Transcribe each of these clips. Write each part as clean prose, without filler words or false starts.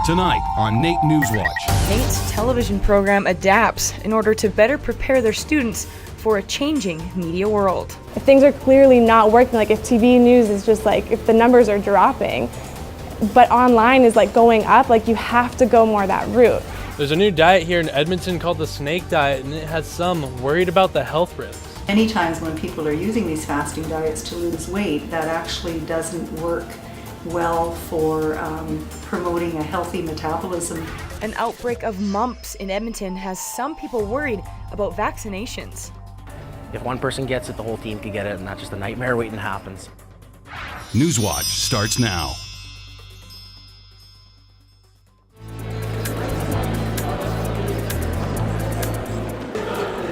Tonight on Nate NewsWatch. Nate's television program adapts in order to better prepare their students for a changing media world. If things are clearly not working, like if TV news is just like, if the numbers are dropping, but online is like going up, like you have to go more that route. There's a new diet here in Edmonton called the snake diet, and it has some worried about the health risks. Many times when people are using these fasting diets to lose weight, that actually doesn't work well for promoting a healthy metabolism. An outbreak of mumps in Edmonton has some people worried about vaccinations. If one person gets it, the whole team could get it, and that's just a nightmare waiting to happen. NewsWatch starts now.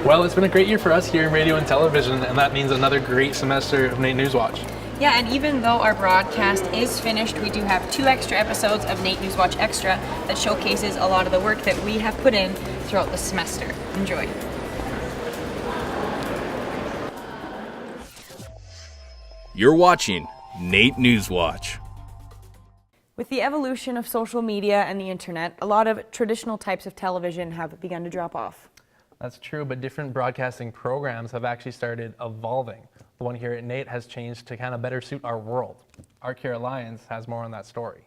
Well, it's been a great year for us here in radio and television, and that means another great semester of Nate NewsWatch. Yeah, and even though our broadcast is finished, we do have 2 extra episodes of Nate NewsWatch Extra that showcases a lot of the work that we have put in throughout the semester. Enjoy. You're watching Nate NewsWatch. With the evolution of social media and the internet, a lot of traditional types of television have begun to drop off. That's true, but different broadcasting programs have actually started evolving. The one here at Nate has changed to kind of better suit our world. Our Care Alliance has more on that story.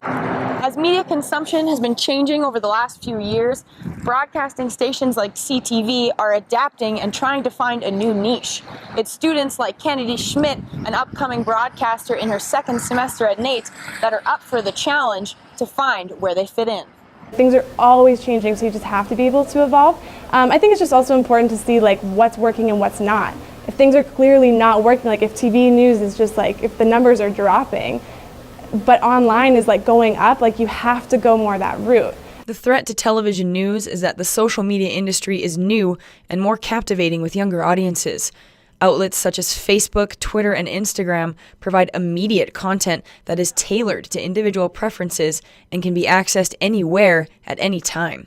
As media consumption has been changing over the last few years, broadcasting stations like CTV are adapting and trying to find a new niche. It's students like Kennedy Schmidt, an upcoming broadcaster in her 2nd semester at Nate, that are up for the challenge to find where they fit in. Things are always changing, so you just have to be able to evolve. I think it's just also important to see like what's working and what's not. If things are clearly not working, like if TV news is just like, if the numbers are dropping, but online is like going up, like you have to go more that route. The threat to television news is that the social media industry is new and more captivating with younger audiences. Outlets such as Facebook, Twitter, and Instagram provide immediate content that is tailored to individual preferences and can be accessed anywhere at any time.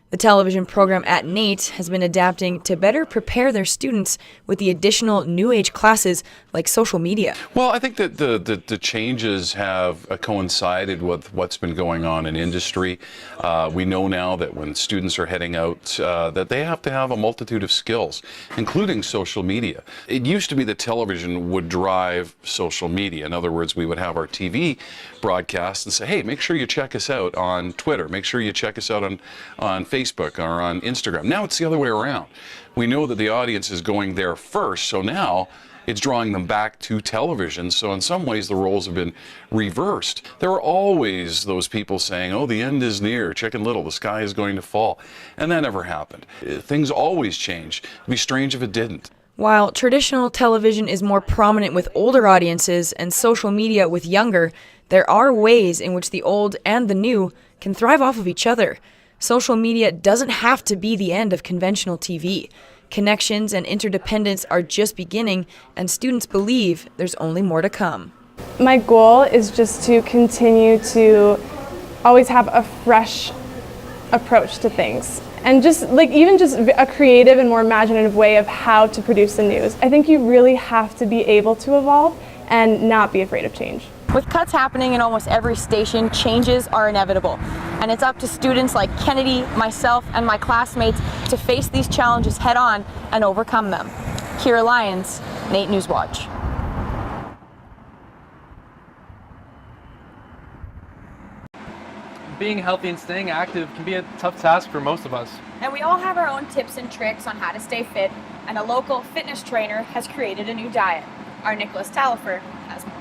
The television program at Nate has been adapting to better prepare their students with the additional new age classes like social media. Well, I think that the changes have coincided with what's been going on in industry. We know now that when students are heading out that they have to have a multitude of skills, including social media. It used to be that television would drive social media. In other words, we would have our TV broadcast and say, hey, make sure you check us out on Twitter. Make sure you check us out on Facebook or on Instagram. Now it's the other way around. We know that the audience is going there first, so now it's drawing them back to television. So in some ways the roles have been reversed. There are always those people saying, oh, the end is near, Chicken Little, the sky is going to fall. And that never happened. Things always change. It'd be strange if it didn't. While traditional television is more prominent with older audiences and social media with younger, there are ways in which the old and the new can thrive off of each other. Social media doesn't have to be the end of conventional TV. Connections and interdependence are just beginning, and students believe there's only more to come. My goal is just to continue to always have a fresh approach to things. And just like even just a creative and more imaginative way of how to produce the news. I think you really have to be able to evolve and not be afraid of change. With cuts happening in almost every station, changes are inevitable. And it's up to students like Kennedy, myself, and my classmates to face these challenges head on and overcome them. Care Alliance, Nate NewsWatch. Being healthy and staying active can be a tough task for most of us. And we all have our own tips and tricks on how to stay fit, and a local fitness trainer has created a new diet. Our Nicholas Talifer has more.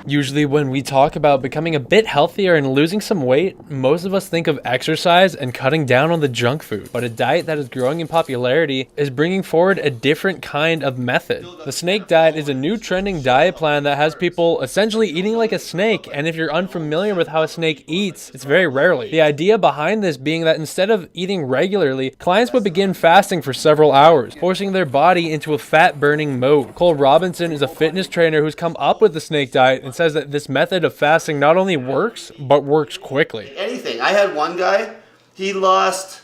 Usually when we talk about becoming a bit healthier and losing some weight, most of us think of exercise and cutting down on the junk food. But a diet that is growing in popularity is bringing forward a different kind of method. The snake diet is a new trending diet plan that has people essentially eating like a snake, and if you're unfamiliar with how a snake eats, it's very rarely. The idea behind this being that instead of eating regularly, clients would begin fasting for several hours, forcing their body into a fat-burning mode. Cole Robinson is a fitness trainer who's come up with the snake diet and says that this method of fasting not only works, but works quickly. Anything. I had one guy, he lost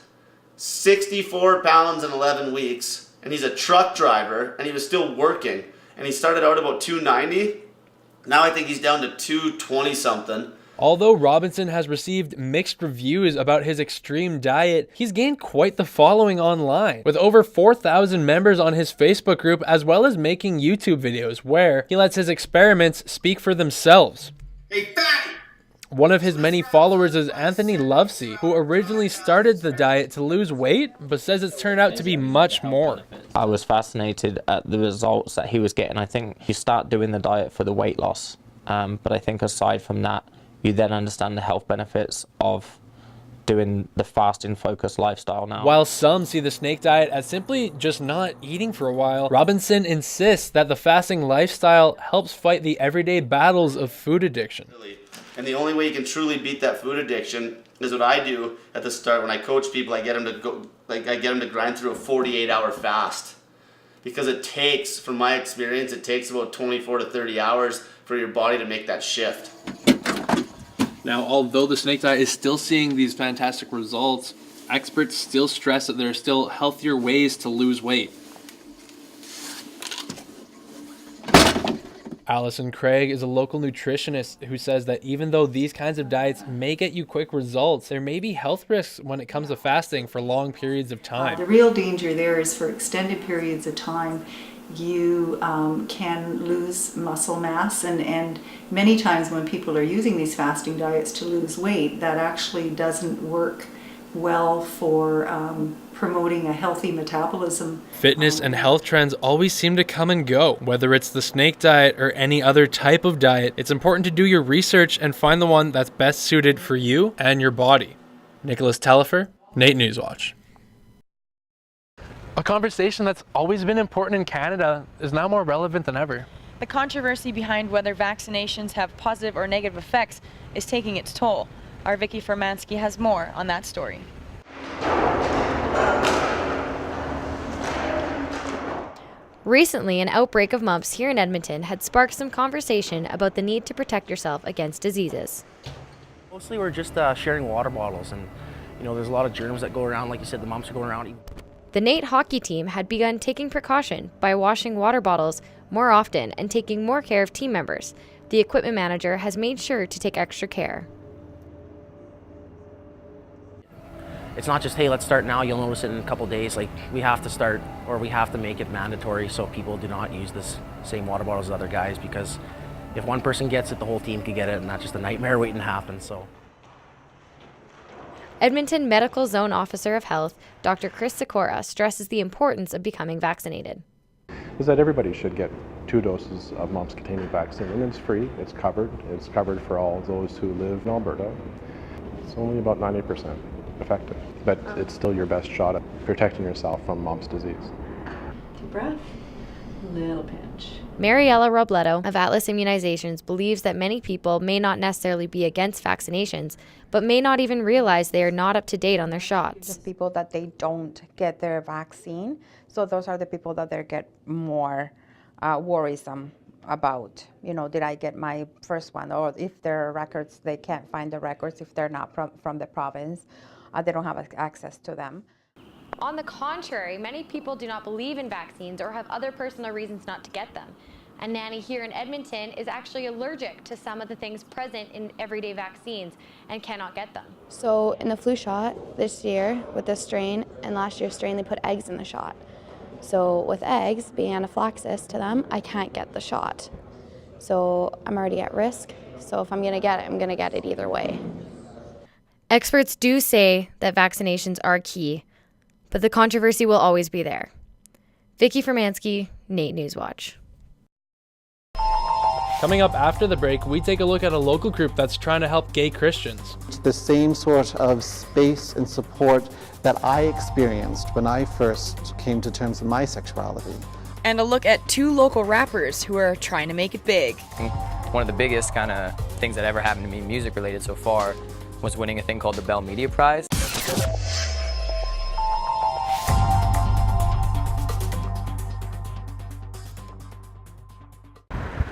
64 pounds in 11 weeks, and he's a truck driver, and he was still working, and he started out about 290. Now I think he's down to 220 something. Although Robinson has received mixed reviews about his extreme diet, he's gained quite the following online, with over 4,000 members on his Facebook group, as well as making YouTube videos where he lets his experiments speak for themselves. Hey, fatty! One of his many followers is Anthony Lovesey, who originally started the diet to lose weight, but says it's turned out to be much more. I was fascinated at the results that he was getting. I think you start doing the diet for the weight loss, but I think aside from that, you then understand the health benefits of doing the fasting focused lifestyle now. While some see the snake diet as simply just not eating for a while, Robinson insists that the fasting lifestyle helps fight the everyday battles of food addiction. And the only way you can truly beat that food addiction is what I do at the start when I coach people. I get them to grind through a 48-hour fast, because it takes, from my experience, it takes about 24 to 30 hours for your body to make that shift. Now, although the snake diet is still seeing these fantastic results, experts still stress that there are still healthier ways to lose weight. Allison Craig is a local nutritionist who says that even though these kinds of diets may get you quick results, there may be health risks when it comes to fasting for long periods of time. The real danger there is for extended periods of time you can lose muscle mass, and many times when people are using these fasting diets to lose weight, that actually doesn't work well for promoting a healthy metabolism. Fitness and health trends always seem to come and go. Whether it's the snake diet or any other type of diet, it's important to do your research and find the one that's best suited for you and your body. Nicholas Tellifer, Nate NewsWatch. A conversation that's always been important in Canada is now more relevant than ever. The controversy behind whether vaccinations have positive or negative effects is taking its toll. Our Vicky Formansky has more on that story. Recently, an outbreak of mumps here in Edmonton had sparked some conversation about the need to protect yourself against diseases. Mostly we're just sharing water bottles, and there's a lot of germs that go around. Like you said, the mumps are going around. The Nate hockey team had begun taking precaution by washing water bottles more often and taking more care of team members. The equipment manager has made sure to take extra care. It's not just, hey, let's start now, you'll notice it in a couple days. Like, we have to start, or we have to make it mandatory so people do not use this same water bottles as other guys, because if one person gets it, the whole team could get it, and that's just a nightmare waiting to happen. So. Edmonton Medical Zone Officer of Health, Dr. Chris Sikora, stresses the importance of becoming vaccinated. Is that everybody should get 2 doses of mumps-containing vaccine, and it's free, it's covered for all those who live in Alberta. It's only about 90% effective, but it's still your best shot at protecting yourself from mumps disease. Deep breath, little pinch. Mariella Robledo of Atlas Immunizations believes that many people may not necessarily be against vaccinations, but may not even realize they are not up to date on their shots. Just people that they don't get their vaccine, so those are the people that they get more worrisome about. Did I get my first one? Or if there are records, they can't find the records if they're not from the province. They don't have access to them. On the contrary, many people do not believe in vaccines or have other personal reasons not to get them. A nanny here in Edmonton is actually allergic to some of the things present in everyday vaccines and cannot get them. So in the flu shot this year with this strain and last year's strain, they put eggs in the shot. So with eggs being anaphylaxis to them, I can't get the shot. So I'm already at risk. So if I'm going to get it, I'm going to get it either way. Experts do say that vaccinations are key, but the controversy will always be there. Vicky Formansky, Nate NewsWatch. Coming up after the break, we take a look at a local group that's trying to help gay Christians. It's the same sort of space and support that I experienced when I first came to terms with my sexuality. And a look at 2 local rappers who are trying to make it big. One of the biggest kind of things that ever happened to me music related so far was winning a thing called the Bell Media Prize.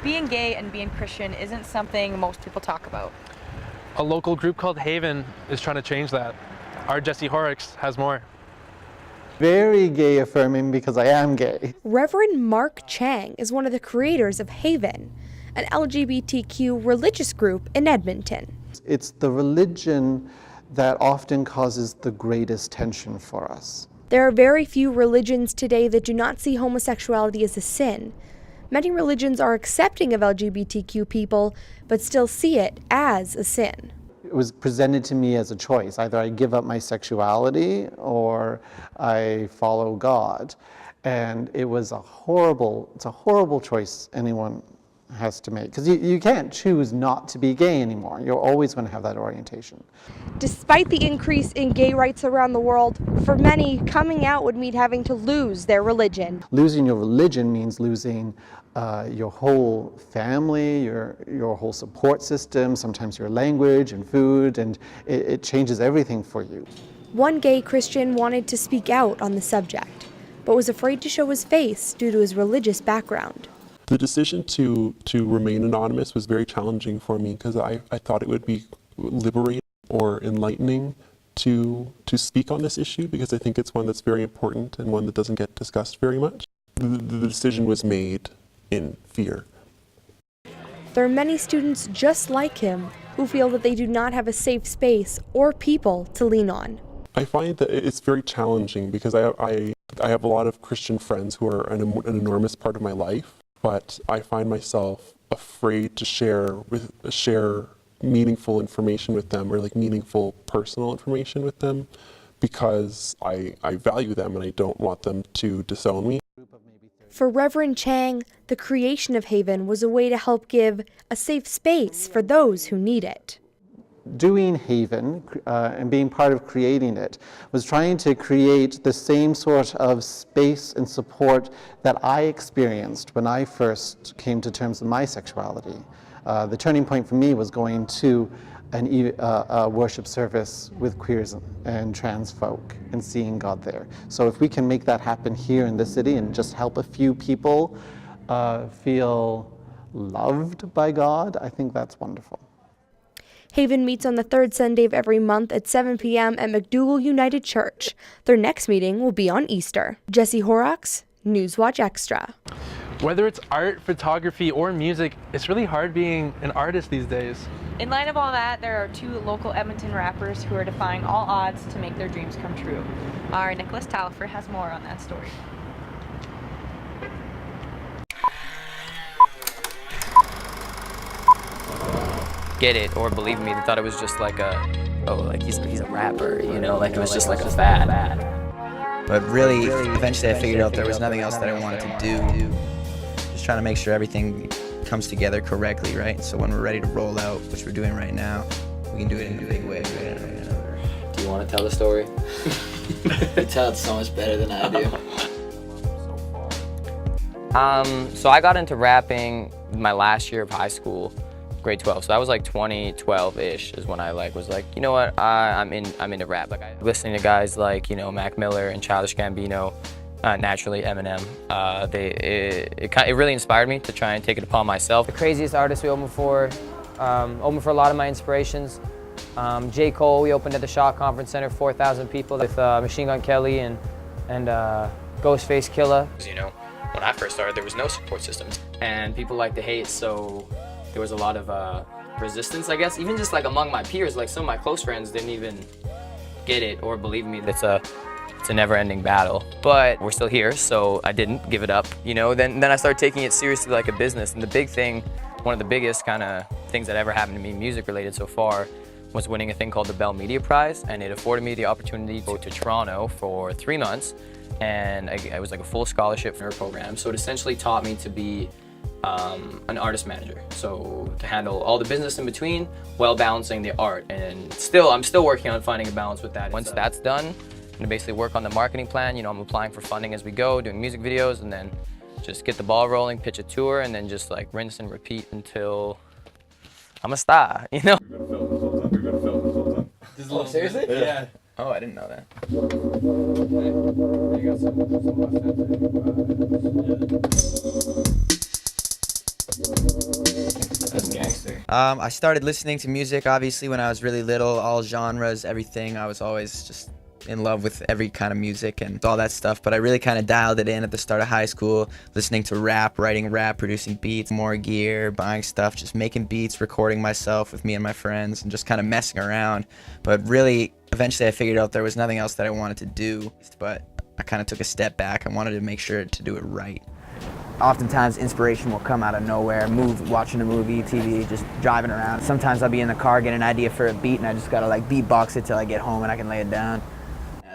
Being gay and being Christian isn't something most people talk about. A local group called Haven is trying to change that. Our Jesse Horrocks has more. Very gay affirming because I am gay. Reverend Mark Chang is one of the creators of Haven, an LGBTQ religious group in Edmonton. It's the religion that often causes the greatest tension for us. There are very few religions today that do not see homosexuality as a sin. Many religions are accepting of LGBTQ people, but still see it as a sin. It was presented to me as a choice. Either I give up my sexuality or I follow God. And it's a horrible choice anyone has to make, because you can't choose not to be gay anymore. You're always going to have that orientation. Despite the increase in gay rights around the world, for many, coming out would mean having to lose their religion. Losing your religion means losing your whole family, your whole support system, sometimes your language and food, and it changes everything for you. One gay Christian wanted to speak out on the subject, but was afraid to show his face due to his religious background. The decision to remain anonymous was very challenging for me because I thought it would be liberating or enlightening to speak on this issue, because I think it's one that's very important and one that doesn't get discussed very much. The decision was made in fear. There are many students just like him who feel that they do not have a safe space or people to lean on. I find that it's very challenging because I have a lot of Christian friends who are an enormous part of my life, but I find myself afraid to share meaningful information with them, or like meaningful personal information with them, because I value them and I don't want them to disown me. For Reverend Chang, the creation of Haven was a way to help give a safe space for those who need it. Doing Haven and being part of creating it was trying to create the same sort of space and support that I experienced when I first came to terms with my sexuality. The turning point for me was going to a worship service with queers and trans folk and seeing God there. So if we can make that happen here in the city and just help a few people feel loved by God, I think that's wonderful. Haven meets on the third Sunday of every month at 7 p.m. at McDougall United Church. Their next meeting will be on Easter. Jesse Horrocks, NewsWatch Extra. Whether it's art, photography, or music, it's really hard being an artist these days. In light of all that, there are 2 local Edmonton rappers who are defying all odds to make their dreams come true. Our Nicholas Talfer has more on that story. Get it or believe me, they thought it was just like he's a rapper, you know, like it was just like a fad. But really, eventually I figured out there was nothing else that I wanted to do. Just trying to make sure everything comes together correctly, right? So when we're ready to roll out, which we're doing right now, we can do it in a big way. Right? Do you want to tell the story? You tell it so much better than I do. So I got into rapping my last year of high school, grade 12. So that was like 2012-ish is when I was like, you know what, I'm into rap. Like listening to guys like, you know, Mac Miller and Childish Gambino, naturally Eminem. It really inspired me to try and take it upon myself. The craziest artists we opened for a lot of my inspirations. J. Cole, we opened at the Shaw Conference Center, 4,000 people with Machine Gun Kelly and Ghostface Killah. You know, when I first started, there was no support systems, and people like to hate, so there was a lot of resistance, I guess, even just like among my peers. Like some of my close friends didn't even get it or believe me. It's a never-ending battle, but we're still here, so I didn't give it up. You know, then I started taking it seriously like a business. And the big thing, one of the biggest kind of things that ever happened to me, music-related so far, was winning a thing called the Bell Media Prize, and it afforded me the opportunity to go to Toronto for 3 months, and it was like a full scholarship for our program. So it essentially taught me to be an artist manager, so to handle all the business in between while balancing the art. And I'm still working on finding a balance with that. Once that's done, I'm gonna basically work on the marketing plan. You know, I'm applying for funding as we go, doing music videos, and then just get the ball rolling, pitch a tour, and then just like rinse and repeat until I'm a star, you know? Oh, seriously? Yeah. Oh, I didn't know that. That's gangster. I started listening to music, obviously, when I was really little, all genres, everything. I was always just in love with every kind of music and all that stuff, but I really kind of dialed it in at the start of high school, listening to rap, writing rap, producing beats, more gear, buying stuff, just making beats, recording myself with me and my friends, and just kind of messing around. But really, eventually I figured out there was nothing else that I wanted to do, but I kind of took a step back. I wanted to make sure to do it right. Oftentimes inspiration will come out of nowhere, watching a movie, TV, just driving around. Sometimes I'll be in the car, get an idea for a beat, and I just gotta like beatbox it till I get home and I can lay it down.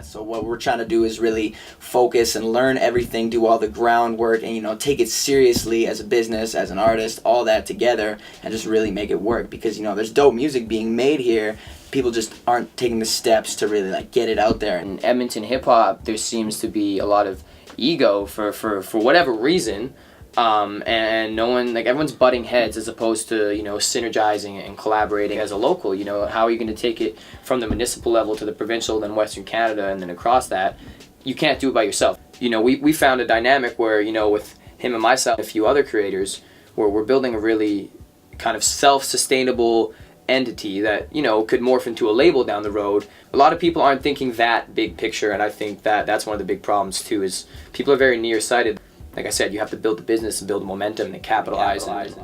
So what we're trying to do is really focus and learn everything, do all the groundwork, and take it seriously as a business, as an artist, all that together, and just really make it work. Because there's dope music being made here. People just aren't taking the steps to really get it out there. In Edmonton hip hop, there seems to be a lot of ego for whatever reason. And no one, everyone's butting heads as opposed to, synergizing and collaborating as a local. How are you going to take it from the municipal level to the provincial, then Western Canada, and then across that? You can't do it by yourself. We found a dynamic where, with him and myself and a few other creators, where we're building a really kind of self-sustainable entity that, could morph into a label down the road. A lot of people aren't thinking that big picture, and I think that that's one of the big problems too, is people are very nearsighted. Like I said, you have to build the business and build the momentum and capitalize. It's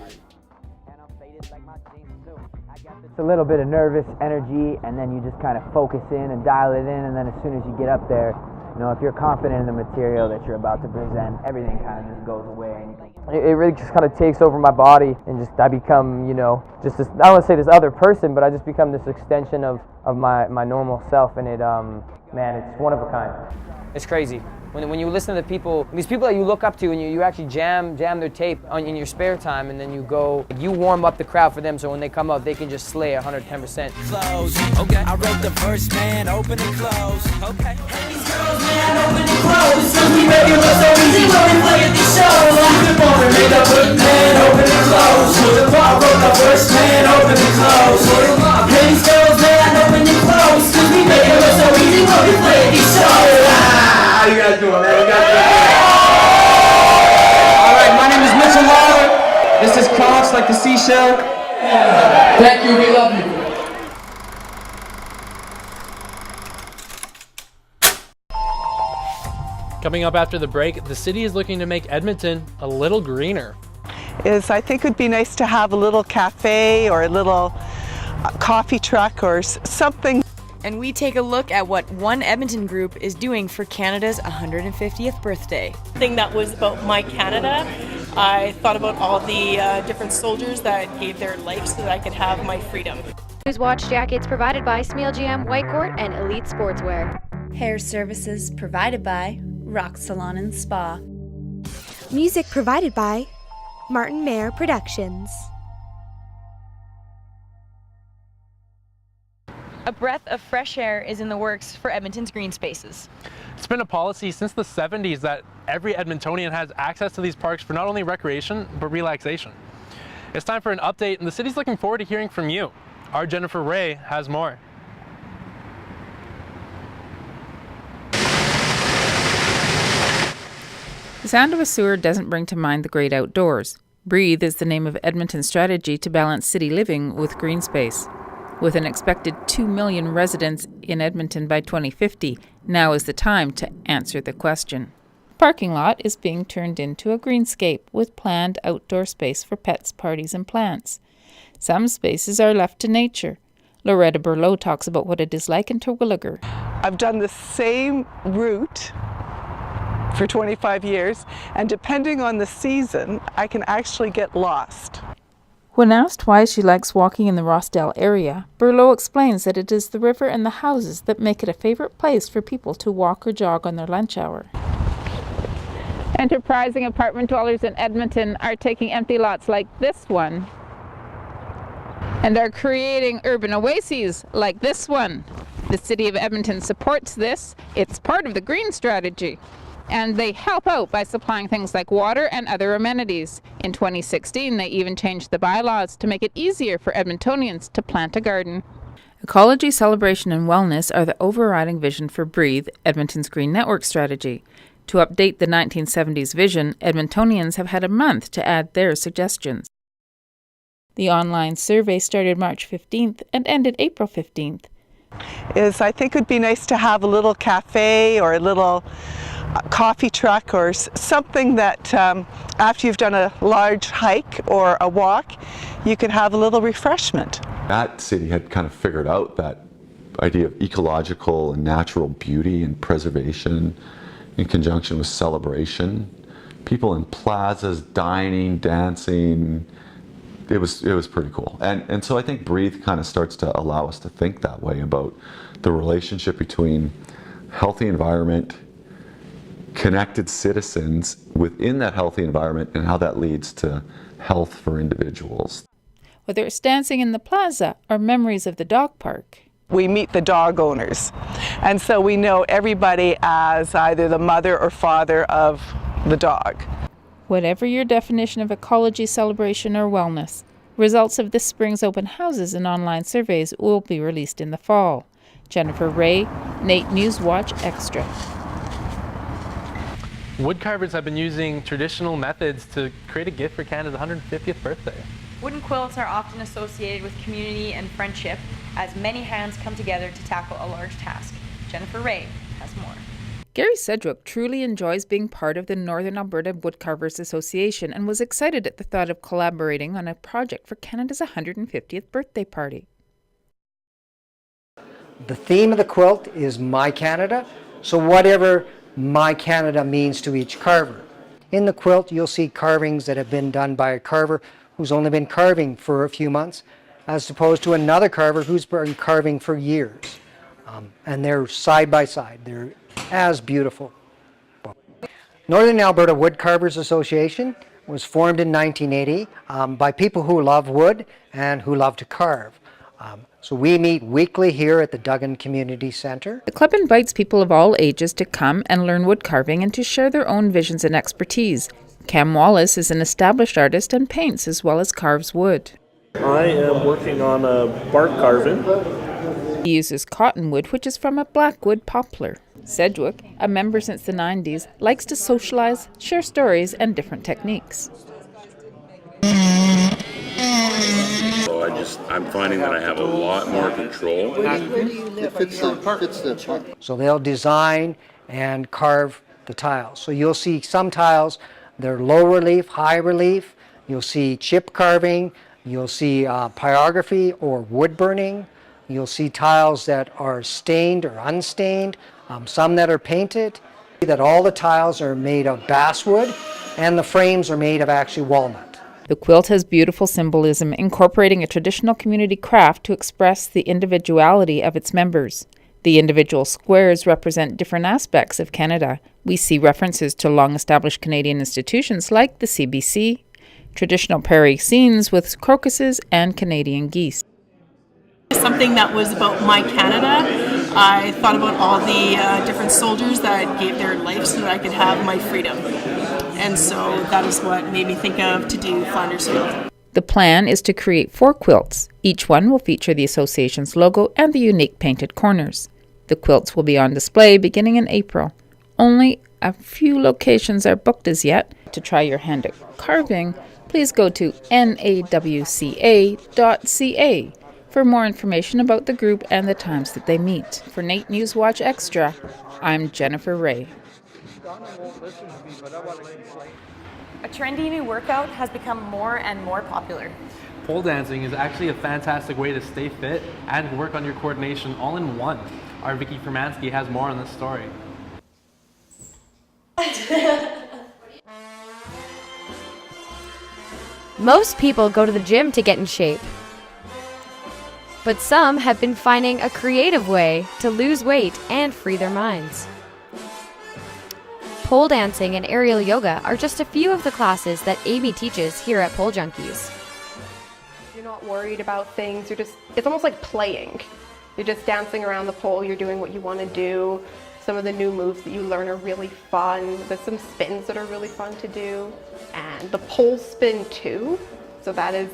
a little bit of nervous energy, and then you just kind of focus in and dial it in, and then as soon as you get up there, if you're confident in the material that you're about to present, everything kind of just goes away. It really just kind of takes over my body, and I become, just this, I don't want to say this other person, but I just become this extension of my normal self, and man, it's one of a kind. It's crazy. When you listen to the people, these people that you look up to, and you actually jam their tape in your spare time, and then you warm up the crowd for them, so when they come out, they can just slay 110%. Close. Okay. I wrote the verse, man, open and close. Okay. Hey, these girls, man, open and close. Cause we make it look so easy when we play at these shows. Like the moment, make up with man, open and close. I wrote the verse, man, open and close. Hey, these girls, man, open and close. Cause we make it look so easy when we play at these shows. How you guys doing, man? We got All right, my name is Mitchell Lawler. This is Cox, like the seashell. Thank you, we love you. Coming up after the break, the city is looking to make Edmonton a little greener. I think it would be nice to have a little cafe or a little coffee truck or something. And we take a look at what One Edmonton Group is doing for Canada's 150th birthday. Thing that was about My Canada. I thought about all the different soldiers that gave their life so that I could have my freedom. NewsWatch jackets provided by Smeal GM White Court and Elite Sportswear. Hair services provided by Rock Salon and Spa. Music provided by Martin Mayer Productions. A breath of fresh air is in the works for Edmonton's green spaces. It's been a policy since the 70s that every Edmontonian has access to these parks for not only recreation, but relaxation. It's time for an update, and the city's looking forward to hearing from you. Our Jennifer Ray has more. The sound of a sewer doesn't bring to mind the great outdoors. Breathe is the name of Edmonton's strategy to balance city living with green space. With an expected 2 million residents in Edmonton by 2050, now is the time to answer the question. The parking lot is being turned into a greenscape with planned outdoor space for pets, parties, and plants. Some spaces are left to nature. Loretta Berlot talks about what it is like in Terwilliger. I've done the same route for 25 years, and depending on the season, I can actually get lost. When asked why she likes walking in the Rossdale area, Berlot explains that it is the river and the houses that make it a favorite place for people to walk or jog on their lunch hour. Enterprising apartment dwellers in Edmonton are taking empty lots like this one and are creating urban oases like this one. The City of Edmonton supports this. It's part of the green strategy. And they help out by supplying things like water and other amenities. In 2016, they even changed the bylaws to make it easier for Edmontonians to plant a garden. Ecology, celebration, and wellness are the overriding vision for Breathe, Edmonton's green network strategy. To update the 1970s vision, Edmontonians have had a month to add their suggestions. The online survey started March 15th and ended April 15th. is I think it would be nice to have a little cafe or a little coffee truck or something that after you've done a large hike or a walk, you could have a little refreshment. That city had kind of figured out that idea of ecological and natural beauty and preservation in conjunction with celebration. People in plazas, dining, dancing. It was pretty cool. And so I think Breathe kind of starts to allow us to think that way about the relationship between healthy environment, connected citizens within that healthy environment, and how that leads to health for individuals. Whether it's dancing in the plaza or memories of the dog park. We meet the dog owners, and so we know everybody as either the mother or father of the dog. Whatever your definition of ecology, celebration, or wellness, results of this spring's open houses and online surveys will be released in the fall. Jennifer Ray, Nate NewsWatch Extra. Woodcarvers have been using traditional methods to create a gift for Canada's 150th birthday. Wooden quilts are often associated with community and friendship, as many hands come together to tackle a large task. Jennifer Ray has more. Gary Sedgwick truly enjoys being part of the Northern Alberta Woodcarvers Association and was excited at the thought of collaborating on a project for Canada's 150th birthday party. The theme of the quilt is My Canada, so whatever My Canada means to each carver. In the quilt, you'll see carvings that have been done by a carver who's only been carving for a few months, as opposed to another carver who's been carving for years. And they're side by side. They're as beautiful. Northern Alberta Woodcarvers Association was formed in 1980 by people who love wood and who love to carve. So we meet weekly here at the Duggan Community Centre. The club invites people of all ages to come and learn wood carving and to share their own visions and expertise. Cam Wallace is an established artist and paints as well as carves wood. I am working on a bark carving. He uses cottonwood, which is from a blackwood poplar. Sedgwick, a member since the 90s, likes to socialize, share stories, and different techniques. So I'm finding that I have a lot more control. So they'll design and carve the tiles. So you'll see some tiles, they're low relief, high relief. You'll see chip carving. You'll see pyrography or wood burning. You'll see tiles that are stained or unstained, some that are painted. That all the tiles are made of basswood and the frames are made of actually walnut. The quilt has beautiful symbolism, incorporating a traditional community craft to express the individuality of its members. The individual squares represent different aspects of Canada. We see references to long-established Canadian institutions like the CBC, traditional prairie scenes with crocuses and Canadian geese. Something that was about My Canada. I thought about all the different soldiers that gave their life so that I could have my freedom. And so that is what made me think of to do Flanders Field. The plan is to create 4 quilts. Each one will feature the association's logo and the unique painted corners. The quilts will be on display beginning in April. Only a few locations are booked as yet. To try your hand at carving, please go to nawca.ca for more information about the group and the times that they meet. For Nate NewsWatch Extra, I'm Jennifer Ray. A trendy new workout has become more and more popular. Pole dancing is actually a fantastic way to stay fit and work on your coordination all in one. Our Vicky Fermansky has more on this story. Most people go to the gym to get in shape. But some have been finding a creative way to lose weight and free their minds. Pole dancing and aerial yoga are just a few of the classes that Amy teaches here at Pole Junkies. You're not worried about things, it's almost like playing. You're just dancing around the pole, you're doing what you want to do. Some of the new moves that you learn are really fun. There's some spins that are really fun to do. And the pole spin too. So that is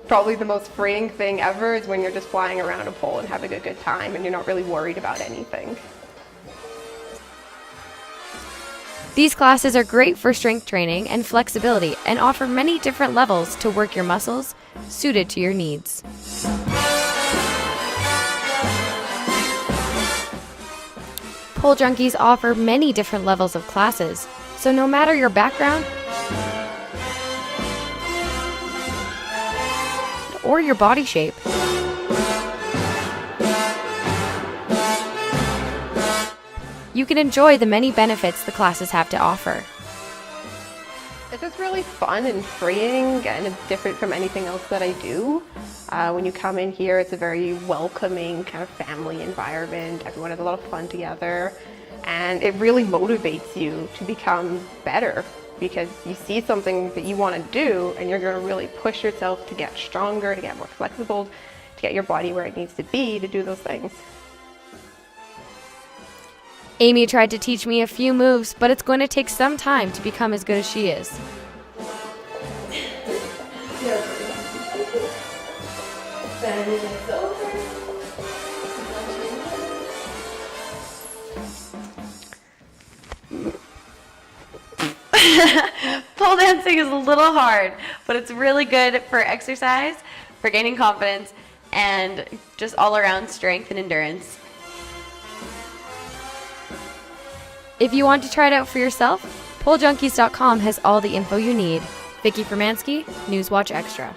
probably the most freeing thing ever, is when you're just flying around a pole and having a good time and you're not really worried about anything. These classes are great for strength training and flexibility and offer many different levels to work your muscles suited to your needs. Pole junkies offer many different levels of classes, so no matter your background or your body shape, you can enjoy the many benefits the classes have to offer. It's just really fun and freeing, and it's different from anything else that I do. When you come in here, it's a very welcoming kind of family environment. Everyone has a lot of fun together, and it really motivates you to become better because you see something that you want to do and you're going to really push yourself to get stronger, to get more flexible, to get your body where it needs to be to do those things. Amy tried to teach me a few moves, but it's going to take some time to become as good as she is. Pole dancing is a little hard, but it's really good for exercise, for gaining confidence, and just all around strength and endurance. If you want to try it out for yourself, polejunkies.com has all the info you need. Vicky Fermansky, NewsWatch Extra.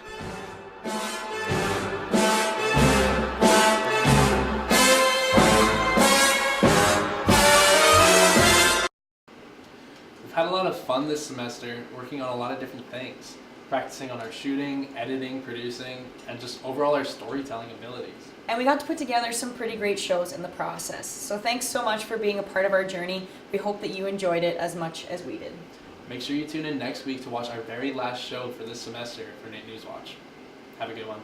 We've had a lot of fun this semester working on a lot of different things, practicing on our shooting, editing, producing, and just overall our storytelling abilities. And we got to put together some pretty great shows in the process. So thanks so much for being a part of our journey. We hope that you enjoyed it as much as we did. Make sure you tune in next week to watch our very last show for this semester for NewsWatch. Have a good one.